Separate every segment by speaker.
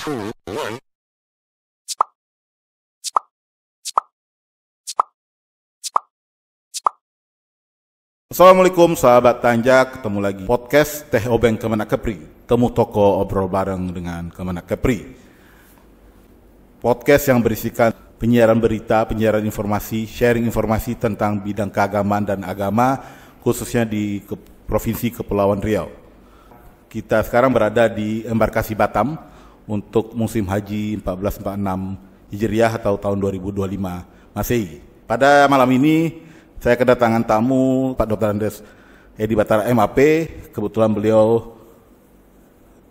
Speaker 1: two, one.
Speaker 2: Assalamualaikum sahabat Tanja, ketemu lagi podcast Teh Obeng Kemenak Kepri. Temu toko obrol bareng dengan Kemenak Kepri. Podcast yang berisikan penyiaran berita, penyiaran informasi, sharing informasi tentang bidang keagamaan dan agama, khususnya di Provinsi Kepulauan Riau. Kita sekarang berada di embarkasi Batam untuk musim haji 1446 Hijriah atau tahun 2025 Masehi. Pada malam ini saya kedatangan tamu Pak Dr. Andes Edi Batara MAP. Kebetulan beliau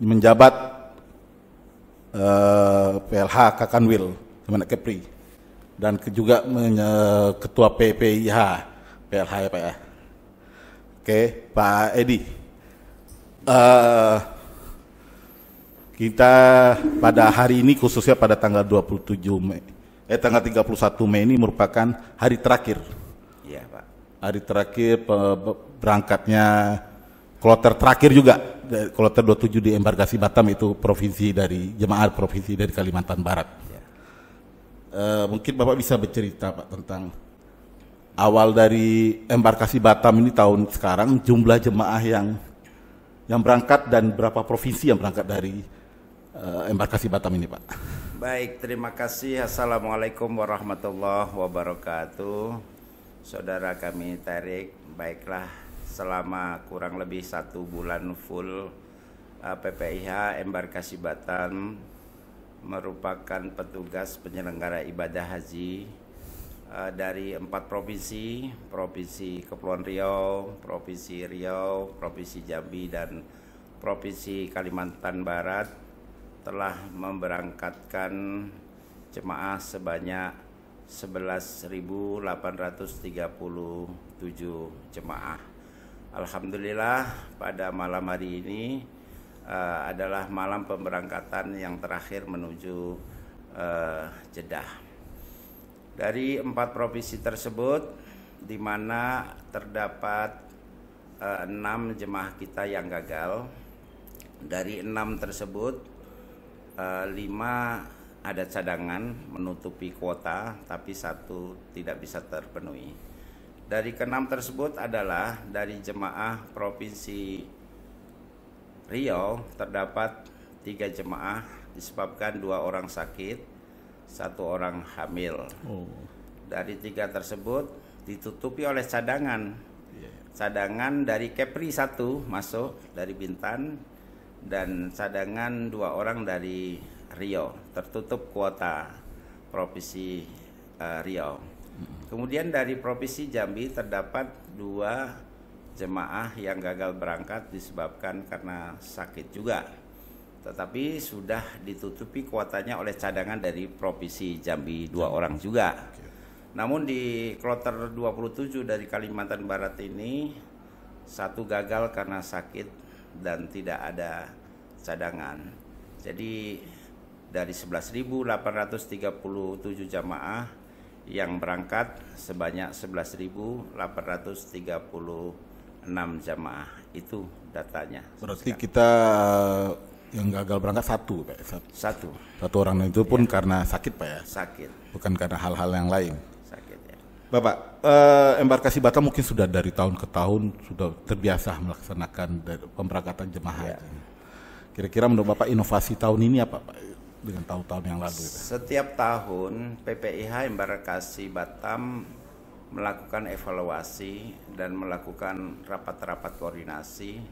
Speaker 2: menjabat PLH Kakanwil Kemenak Kepri dan juga Ketua PPIH PLH ya Pak ya. Oke Pak Edi, kita pada hari ini khususnya pada tanggal 27 Mei, tanggal 31 Mei ini merupakan hari terakhir.
Speaker 3: Iya Pak.
Speaker 2: Hari terakhir berangkatnya kloter terakhir juga, kloter 27 di embarkasi Batam, itu provinsi dari jemaah provinsi dari Kalimantan Barat.
Speaker 3: Ya.
Speaker 2: Mungkin Bapak bisa bercerita Pak tentang awal dari embarkasi Batam ini tahun sekarang, jumlah jemaah yang berangkat dan berapa provinsi yang berangkat dari embarkasi Batam ini Pak.
Speaker 3: Baik, terima kasih. Assalamualaikum warahmatullahi wabarakatuh. Saudara kami Tarik, baiklah selama kurang lebih 1 bulan full PPIH embarkasi Batam merupakan petugas penyelenggara ibadah haji dari 4 provinsi, Provinsi Kepulauan Riau, Provinsi Riau, Provinsi Jambi, dan Provinsi Kalimantan Barat telah memberangkatkan jemaah sebanyak 11.837 jemaah. Alhamdulillah pada malam hari ini adalah malam pemberangkatan yang terakhir menuju Jeddah. Dari 4 provinsi tersebut, di mana terdapat 6 jemaah kita yang gagal. Dari 6 tersebut, 5 ada cadangan menutupi kuota, tapi 1 tidak bisa terpenuhi. Dari ke-6 tersebut adalah dari jemaah Provinsi Riau terdapat 3 jemaah disebabkan 2 orang sakit, 1 orang hamil. Dari 3 tersebut ditutupi oleh cadangan. Cadangan dari Kepri 1 masuk dari Bintan, dan cadangan 2 orang dari Riau, tertutup kuota Provinsi Riau. Kemudian dari Provinsi Jambi terdapat 2 jemaah yang gagal berangkat disebabkan karena sakit juga, tetapi sudah ditutupi kuotanya oleh cadangan dari Provinsi Jambi 2 orang juga. Namun di kloter 27 dari Kalimantan Barat ini 1 gagal karena sakit dan tidak ada cadangan. Jadi dari 11.837 jamaah yang berangkat sebanyak 11.836 jamaah. Itu datanya.
Speaker 2: Berarti kita yang gagal berangkat 1 Pak. Satu orang itu pun karena sakit Pak ya?
Speaker 3: Sakit.
Speaker 2: Bukan karena hal-hal yang lain.
Speaker 3: Sakit ya.
Speaker 2: Bapak, embarkasi Batam mungkin sudah dari tahun ke tahun sudah terbiasa melaksanakan pemberangkatan jemaah haji. Kira-kira menurut Bapak inovasi tahun ini apa Pak dengan tahun-tahun yang lalu?
Speaker 3: Setiap tahun PPIH embarkasi Batam melakukan evaluasi dan melakukan rapat-rapat koordinasi,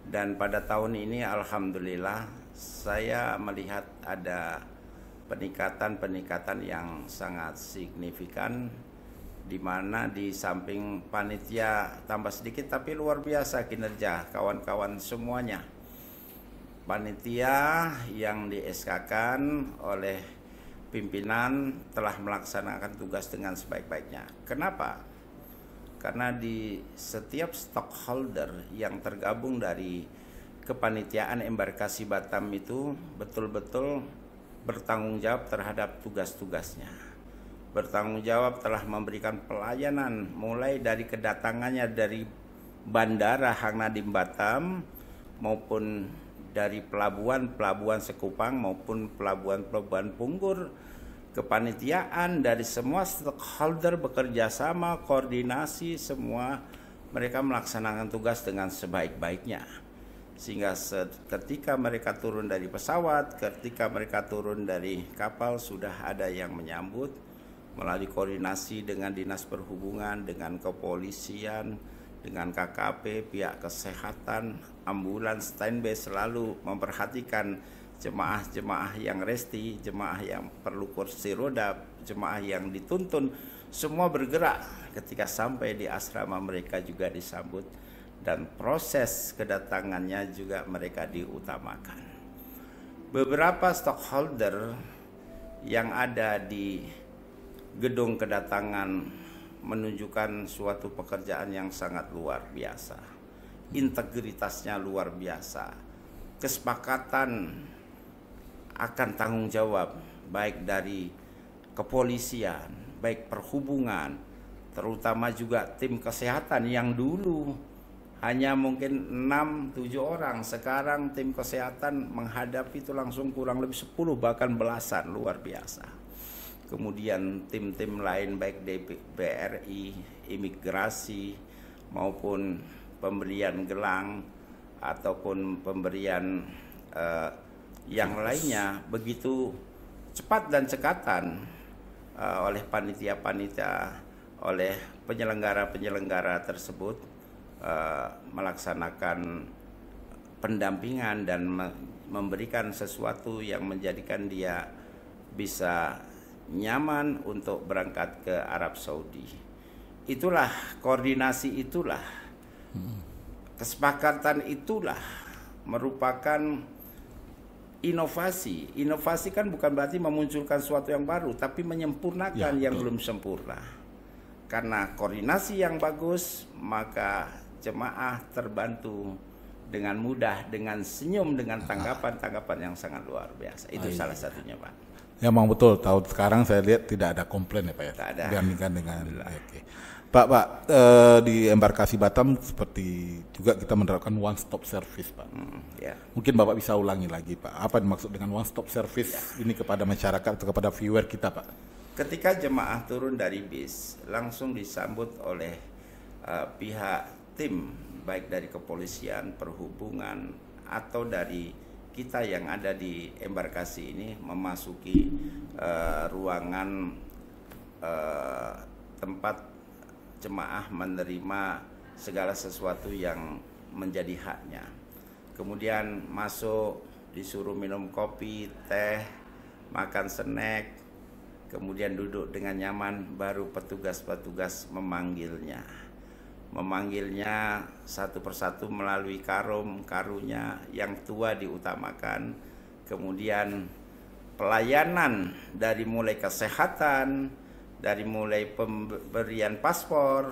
Speaker 3: dan pada tahun ini alhamdulillah saya melihat ada peningkatan yang sangat signifikan, di mana di samping panitia tambah sedikit tapi luar biasa kinerja kawan-kawan semuanya. Panitia yang di-SK-kan oleh pimpinan telah melaksanakan tugas dengan sebaik-baiknya. Kenapa? Karena di setiap stakeholder yang tergabung dari kepanitiaan embarkasi Batam itu betul-betul bertanggung jawab terhadap tugas-tugasnya. Bertanggung jawab telah memberikan pelayanan mulai dari kedatangannya dari Bandara Hang Nadiem Batam maupun dari pelabuhan Sekupang maupun pelabuhan Punggur, kepanitiaan dari semua stakeholder bekerja sama, koordinasi semua, mereka melaksanakan tugas dengan sebaik-baiknya. Sehingga ketika mereka turun dari pesawat, ketika mereka turun dari kapal, sudah ada yang menyambut melalui koordinasi dengan Dinas Perhubungan, dengan kepolisian, dengan KKP, pihak kesehatan, ambulans standby selalu memperhatikan jemaah-jemaah yang resti, jemaah yang perlu kursi roda, jemaah yang dituntun, semua bergerak ketika sampai di asrama mereka juga disambut dan proses kedatangannya juga mereka diutamakan. Beberapa stakeholder yang ada di gedung kedatangan menunjukkan suatu pekerjaan yang sangat luar biasa. Integritasnya luar biasa. Kesepakatan akan tanggung jawab baik dari kepolisian, baik perhubungan, terutama juga tim kesehatan yang dulu hanya mungkin 6-7 orang, sekarang tim kesehatan menghadapi itu langsung kurang lebih 10 bahkan belasan, luar biasa. Kemudian tim-tim lain baik BRI, imigrasi maupun pemberian gelang ataupun pemberian yang lainnya begitu cepat dan cekatan oleh panitia-panitia, oleh penyelenggara-penyelenggara tersebut melaksanakan pendampingan dan memberikan sesuatu yang menjadikan dia bisa nyaman untuk berangkat ke Arab Saudi. Itulah koordinasi, itulah kesepakatan, itulah merupakan inovasi. Inovasi kan bukan berarti memunculkan sesuatu yang baru, tapi menyempurnakan yang belum sempurna. Karena koordinasi yang bagus, maka jemaah terbantu dengan mudah, dengan senyum, dengan tanggapan-tanggapan yang sangat luar biasa. Itu salah satunya, Pak.
Speaker 2: Ya, memang betul. Tahun sekarang saya lihat tidak ada komplain ya Pak ya.
Speaker 3: Tak ada.
Speaker 2: Dibandingkan dengan Pak, di embarkasi Batam seperti juga kita menerapkan one stop service, Pak. Mungkin Bapak bisa ulangi lagi, Pak. Apa dimaksud dengan one stop service ini kepada masyarakat atau kepada viewer kita, Pak?
Speaker 3: Ketika jemaah turun dari bis, langsung disambut oleh pihak tim, baik dari kepolisian, perhubungan, atau dari kita yang ada di embarkasi ini memasuki ruangan tempat jemaah menerima segala sesuatu yang menjadi haknya. Kemudian masuk, disuruh minum kopi, teh, makan snack, kemudian duduk dengan nyaman, baru petugas-petugas memanggilnya satu persatu melalui karunya, yang tua diutamakan, kemudian pelayanan dari mulai kesehatan, dari mulai pemberian paspor,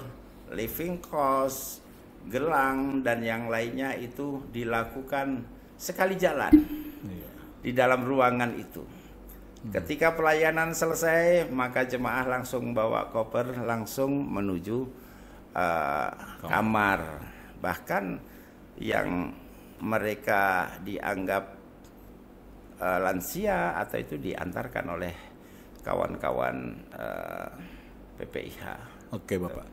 Speaker 3: living cost, gelang, dan yang lainnya itu dilakukan sekali jalan di dalam ruangan itu. Ketika pelayanan selesai, maka jemaah langsung bawa koper, langsung menuju kamar. Bahkan yang mereka dianggap lansia atau itu diantarkan oleh kawan-kawan PPIH.
Speaker 2: Oke, Bapak.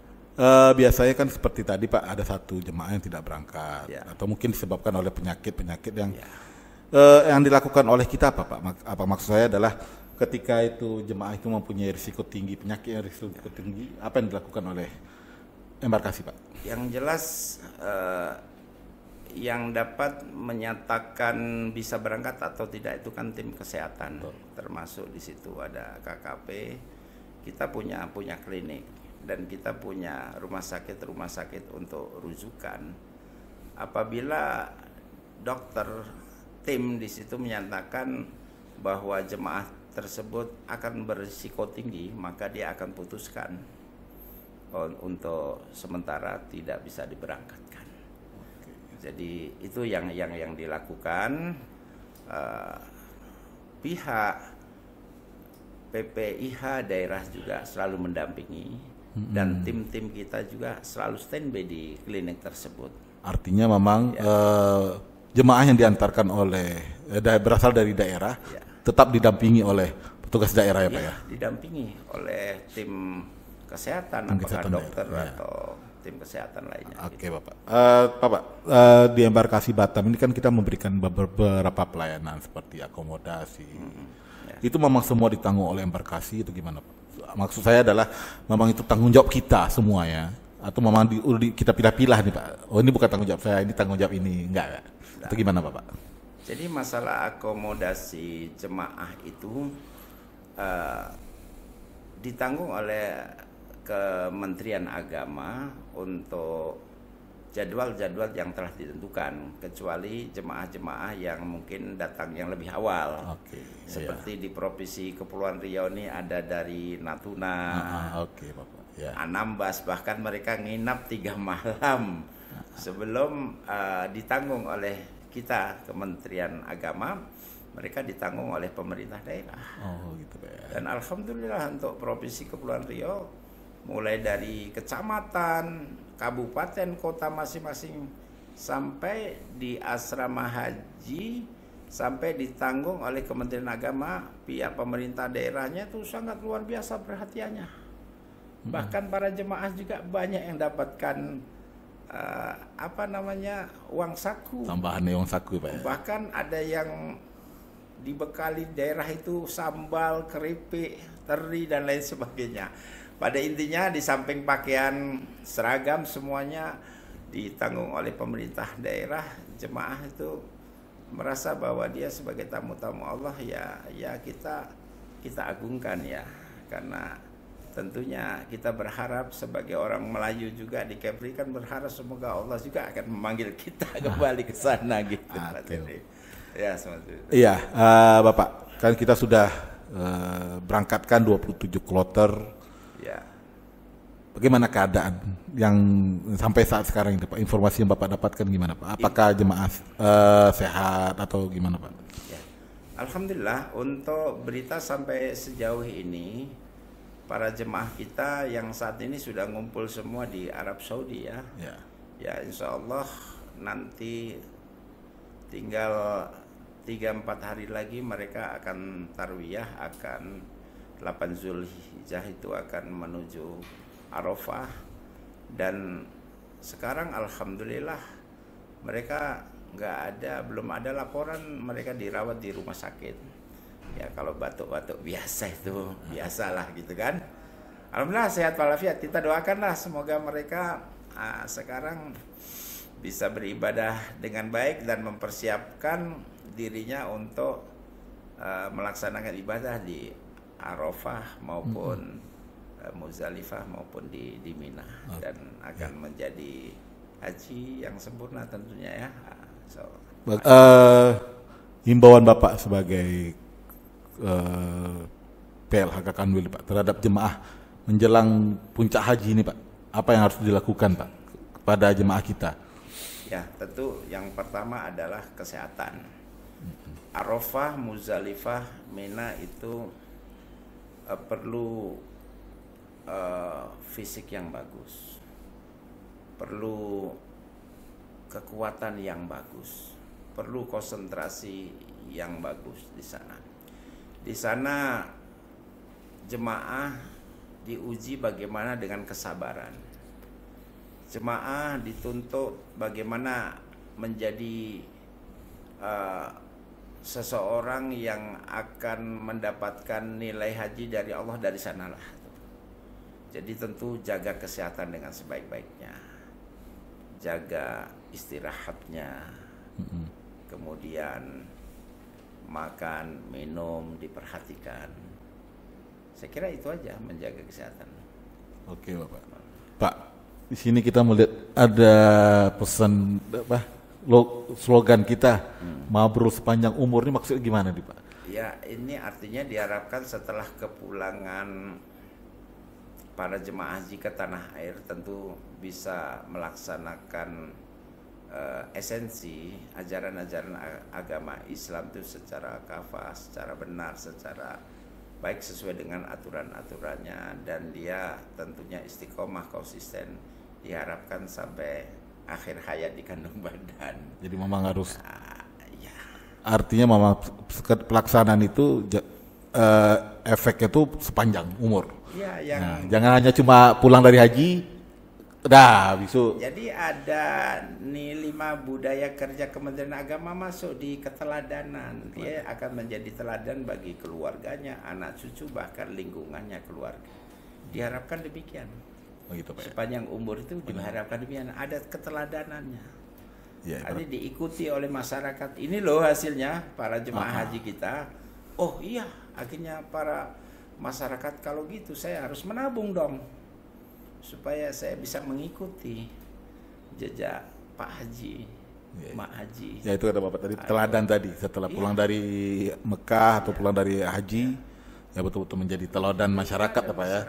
Speaker 2: Biasanya kan seperti tadi, Pak, ada satu jemaah yang tidak berangkat atau mungkin disebabkan oleh penyakit yang yang dilakukan oleh kita, Pak. Apa maksud saya adalah ketika itu jemaah itu mempunyai risiko tinggi, penyakit yang risiko tinggi, apa yang dilakukan oleh embarkasi, Pak?
Speaker 3: Yang jelas yang dapat menyatakan bisa berangkat atau tidak itu kan tim kesehatan. Termasuk di situ ada KKP, kita punya klinik, dan kita punya rumah sakit untuk rujukan. Apabila dokter tim di situ menyatakan bahwa jemaah tersebut akan berisiko tinggi, maka dia akan putuskan untuk sementara tidak bisa diberangkatkan. Jadi itu yang dilakukan. Pihak PPIH daerah juga selalu mendampingi, dan tim-tim kita juga selalu standby di klinik tersebut.
Speaker 2: Artinya memang jemaah yang diantarkan oleh berasal dari daerah tetap didampingi oleh petugas daerah ya Pak ya?
Speaker 3: Didampingi oleh tim kesehatan, apakah dokter atau tim kesehatan lainnya.
Speaker 2: Oke Bapak. Bapak, di embarkasi Batam ini kan kita memberikan beberapa pelayanan seperti akomodasi. Itu memang semua ditanggung oleh embarkasi itu gimana Pak? Maksud saya adalah memang itu tanggung jawab kita semua ya? Atau memang kita pilih-pilih nih Pak? Oh ini bukan tanggung jawab saya, ini tanggung jawab ini. Enggak ya? Itu gimana Bapak?
Speaker 3: Jadi masalah akomodasi jemaah itu ditanggung oleh Kementerian Agama untuk jadwal-jadwal yang telah ditentukan, kecuali jemaah-jemaah yang mungkin datang yang lebih awal. Seperti di Provinsi Kepulauan Riau ini ada dari Natuna, Anambas, bahkan mereka nginap 3 malam sebelum ditanggung oleh kita Kementerian Agama. Mereka ditanggung oleh pemerintah daerah. Dan alhamdulillah untuk Provinsi Kepulauan Riau, mulai dari kecamatan, kabupaten, kota masing-masing sampai di asrama haji, sampai ditanggung oleh Kementerian Agama, pihak pemerintah daerahnya itu sangat luar biasa perhatiannya. Bahkan para jemaah juga banyak yang dapatkan uang saku. Tambahan uang saku Pak ya? Bahkan ada yang dibekali daerah itu sambal, keripik, teri dan lain sebagainya. Pada intinya di samping pakaian seragam semuanya ditanggung oleh pemerintah daerah, jemaah itu merasa bahwa dia sebagai tamu-tamu Allah ya kita agungkan ya, karena tentunya kita berharap sebagai orang Melayu juga di Kepri kan berharap semoga Allah juga akan memanggil kita kembali ke sana gitu. Ya, iya,
Speaker 2: Bapak, kan kita sudah berangkatkan 27 kloter.
Speaker 3: Ya.
Speaker 2: Bagaimana keadaan yang sampai saat sekarang ini Pak? Informasi yang Bapak dapatkan gimana Pak? Apakah jemaah sehat atau gimana Pak?
Speaker 3: Ya. Alhamdulillah untuk berita sampai sejauh ini, para jemaah kita yang saat ini sudah ngumpul semua di Arab Saudi ya. Ya insya Allah nanti tinggal 3-4 hari lagi mereka akan tarwiyah, akan 8 Zulhijjah itu akan menuju Arafah. Dan sekarang alhamdulillah mereka belum ada laporan mereka dirawat di rumah sakit. Ya kalau batuk-batuk biasa itu biasalah gitu kan. Alhamdulillah sehat walafiat, kita doakanlah semoga mereka sekarang bisa beribadah dengan baik dan mempersiapkan dirinya untuk melaksanakan ibadah di Arafah maupun Muzdalifah maupun di Mina, dan akan menjadi haji yang sempurna tentunya ya.
Speaker 2: Himbauan Bapak sebagai PLHK Kanwil Pak terhadap jemaah menjelang puncak haji ini Pak, apa yang harus dilakukan Pak kepada jemaah kita?
Speaker 3: Ya tentu yang pertama adalah kesehatan. Arafah, Muzdalifah, Mina itu perlu fisik yang bagus, perlu kekuatan yang bagus, perlu konsentrasi yang bagus di sana. Di sana jemaah diuji bagaimana dengan kesabaran. Jemaah dituntut bagaimana menjadi seseorang yang akan mendapatkan nilai haji dari Allah dari sanalah. Jadi tentu jaga kesehatan dengan sebaik-baiknya, jaga istirahatnya, kemudian makan, minum diperhatikan. Saya kira itu aja, menjaga kesehatan.
Speaker 2: Oke Bapak. Pak, di sini kita melihat ada pesan slogan kita, mabrur sepanjang umur, ini maksudnya gimana nih Pak?
Speaker 3: Ya ini artinya diharapkan setelah kepulangan para jemaah haji ke tanah air tentu bisa melaksanakan esensi ajaran-ajaran agama Islam itu secara kafah, secara benar, secara baik sesuai dengan aturan-aturannya, dan dia tentunya istiqomah konsisten, diharapkan sampai akhir hayat di kandung badan.
Speaker 2: Jadi memang harus,
Speaker 3: Ya,
Speaker 2: artinya memang pelaksanaan itu efeknya itu sepanjang umur.
Speaker 3: ya yang
Speaker 2: Nah, jangan hanya cuma pulang dari haji, bisu.
Speaker 3: jadi ada nih 5 budaya kerja Kementerian Agama masuk di keteladanan. Dia akan menjadi teladan bagi keluarganya, anak cucu, bahkan lingkungannya keluarga. Diharapkan demikian.
Speaker 2: Begitu, Pak.
Speaker 3: Sepanjang umur itu diharapkan demikian, ada keteladanannya.
Speaker 2: Ya,
Speaker 3: Nanti diikuti oleh masyarakat. Ini loh hasilnya para jemaah haji kita. Oh iya, akhirnya para masyarakat kalau gitu saya harus menabung dong, supaya saya bisa mengikuti jejak Pak Haji, Mak Haji.
Speaker 2: Ya itu kata Bapak tadi, teladan tadi setelah pulang dari Mekah atau pulang dari haji, ya betul-betul menjadi teladan masyarakat, Pak ya.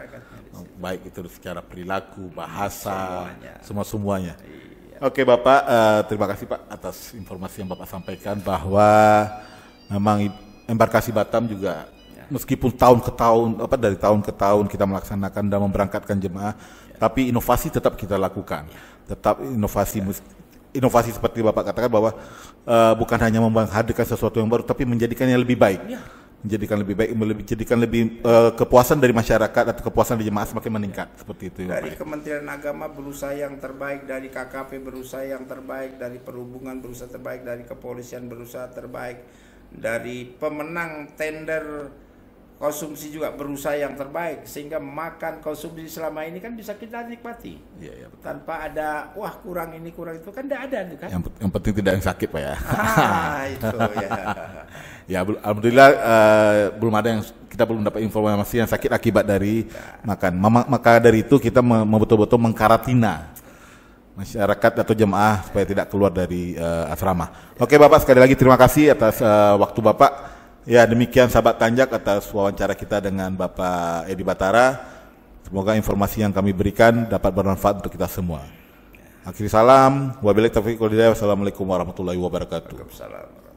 Speaker 2: Baik itu secara perilaku, bahasa, semuanya. Oke Bapak, terima kasih Pak atas informasi yang Bapak sampaikan bahwa memang embarkasi Batam juga meskipun tahun ke tahun, dari tahun ke tahun kita melaksanakan dan memberangkatkan jemaah, tapi inovasi tetap kita lakukan. Tetap inovasi seperti Bapak katakan bahwa bukan hanya menghadirkan sesuatu yang baru, tapi menjadikannya lebih baik. Menjadikan lebih kepuasan dari masyarakat atau kepuasan dari jemaah semakin meningkat seperti itu.
Speaker 3: Dari Kementerian Agama berusaha yang terbaik, dari KKP berusaha yang terbaik, dari Perhubungan berusaha terbaik, dari Kepolisian berusaha terbaik, dari pemenang tender konsumsi juga berusaha yang terbaik, sehingga makan konsumsi selama ini kan bisa kita nikmati.
Speaker 2: Iya,
Speaker 3: tanpa ada kurang ini kurang itu kan tidak ada itu kan.
Speaker 2: Yang penting tidak yang sakit Pak ya.
Speaker 3: Itu ya.
Speaker 2: Ya alhamdulillah belum ada yang kita belum dapat informasi yang sakit akibat dari makan. Maka dari itu kita betul-betul mengkarantina masyarakat atau jemaah supaya tidak keluar dari asrama. Oke Bapak, sekali lagi terima kasih atas waktu Bapak. Ya demikian sahabat Tanjak atas wawancara kita dengan Bapak Edi Batara. Semoga informasi yang kami berikan dapat bermanfaat untuk kita semua. Akhiri salam. Wabillahi taufiq wal hidayah. Wassalamualaikum warahmatullahi wabarakatuh.
Speaker 3: Waalaikumsalam.